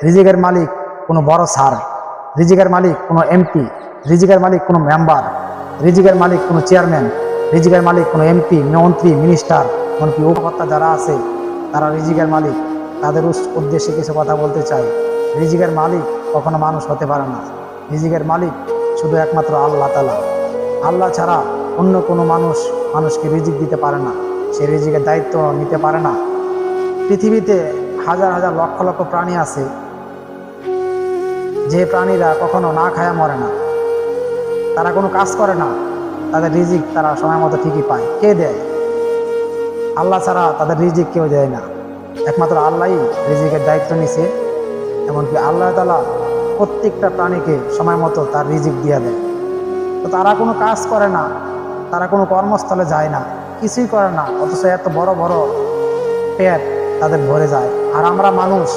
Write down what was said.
রিজিকের মালিক কোনো বড় স্যার, রিজিকের মালিক কোনো এমপি, রিজিকের মালিক কোনো মেম্বার, রিজিকের মালিক কোনো চেয়ারম্যান, রিজিকের মালিক কোনো এমপি, মন্ত্রী, মিনিস্টার, এমনকি উপকর্তা যারা আছে তারা রিজিকের মালিক। তাদের উদ্দেশ্যে কিছু কথা বলতে চাই। রিজিকের মালিক কখনো মানুষ হতে পারে না। রিজিকের মালিক শুধু একমাত্র আল্লাহ তাআলা। আল্লাহ ছাড়া অন্য কোনো মানুষকে রিজিক দিতে পারে না, সে রিজিকের দায়িত্ব নিতে পারে না। পৃথিবীতে হাজার হাজার লক্ষ লক্ষ প্রাণী আছে, যে প্রাণীরা কখনো না খায়া মরে না, তারা কোনো কাজ করে না, তাদের রিজিক তারা সময় মতো ঠিকই পায়। কে দেয়? আল্লাহ ছাড়া তাদের রিজিক কেউ দেয় না। একমাত্র আল্লাহই রিজিকের দায়িত্ব নিছে। এমনকি আল্লাহ তাআলা প্রত্যেকটা প্রাণীকে সময় মতো তার রিজিক দিয়ে দেয়। তো তারা কোনো কাজ করে না, তারা কোনো কর্মস্থলে যায় না, কিছুই করে না, অথচ এত বড় বড় পেট তাদের ভরে যায়। আর আমরা মানুষ